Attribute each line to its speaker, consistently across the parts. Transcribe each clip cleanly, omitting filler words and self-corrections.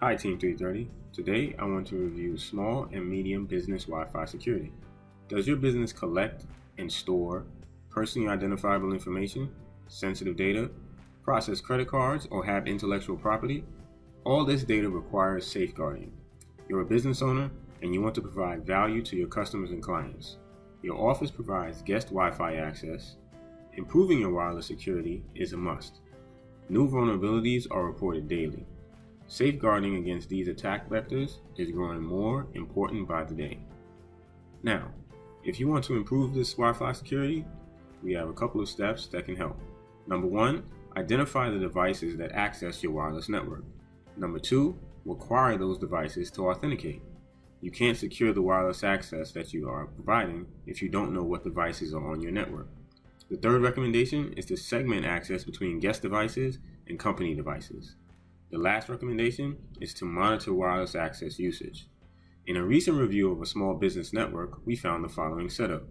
Speaker 1: Hi Team 330. Today I want to review small and medium business Wi-Fi security. Does your business collect and store personally identifiable information, sensitive data, process credit cards, or have intellectual property? All this data requires safeguarding. You're a business owner and you want to provide value to your customers and clients. Your office provides guest Wi-Fi access. Improving your wireless security is a must. New vulnerabilities are reported daily. Safeguarding against these attack vectors is growing more important by the day. Now, if you want to improve this Wi-Fi security, we have a couple of steps that can help. Number 1, identify the devices that access your wireless network. Number 2, require those devices to authenticate. You can't secure the wireless access that you are providing if you don't know what devices are on your network. The third recommendation is to segment access between guest devices and company devices. The last recommendation is to monitor wireless access usage. In a recent review of a small business network, we found the following setup.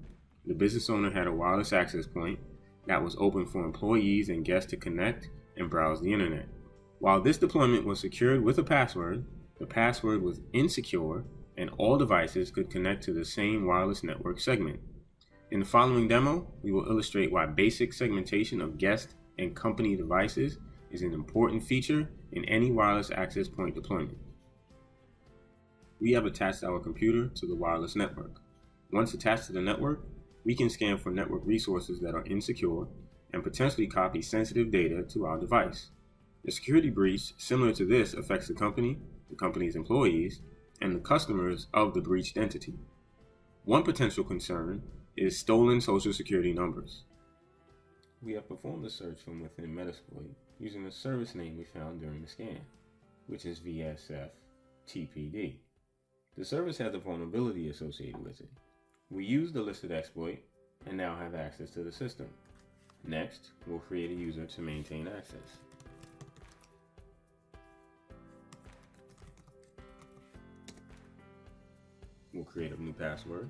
Speaker 1: The business owner had a wireless access point that was open for employees and guests to connect and browse the internet. While this deployment was secured with a password, the password was insecure and all devices could connect to the same wireless network segment. In the following demo, we will illustrate why basic segmentation of guest and company devices is an important feature in any wireless access point deployment. We have attached our computer to the wireless network. Once attached to the network, we can scan for network resources that are insecure and potentially copy sensitive data to our device. A security breach similar to this affects the company's employees, and the customers of the breached entity. One potential concern is stolen social security numbers. We have performed a search from within Metasploit using the service name we found during the scan, which is VSF-TPD. The service has a vulnerability associated with it. We used the listed exploit and now have access to the system. Next, we'll create a user to maintain access. We'll create a new password.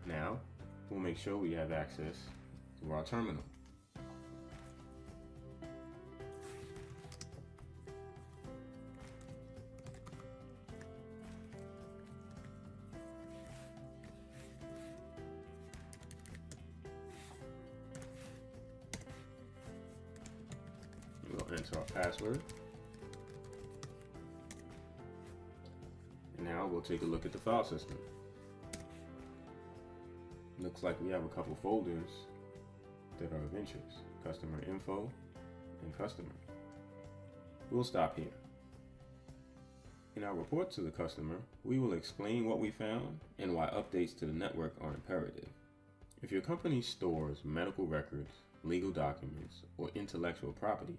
Speaker 1: Now, we'll make sure we have access to our terminal. We'll enter our password. And now we'll take a look at the file system. Looks like we have a couple folders that are of interest: customer info and customer. We'll stop here. In our report to the customer, we will explain what we found and why updates to the network are imperative. If your company stores medical records, legal documents, or intellectual property,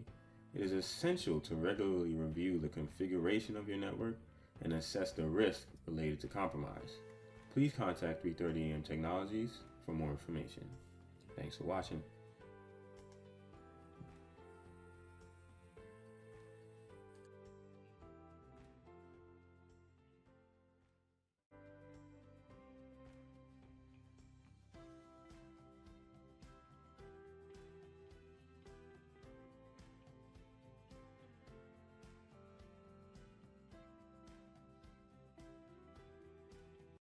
Speaker 1: it is essential to regularly review the configuration of your network and assess the risk related to compromise. Please contact 330am Technologies for more information. Thanks for watching.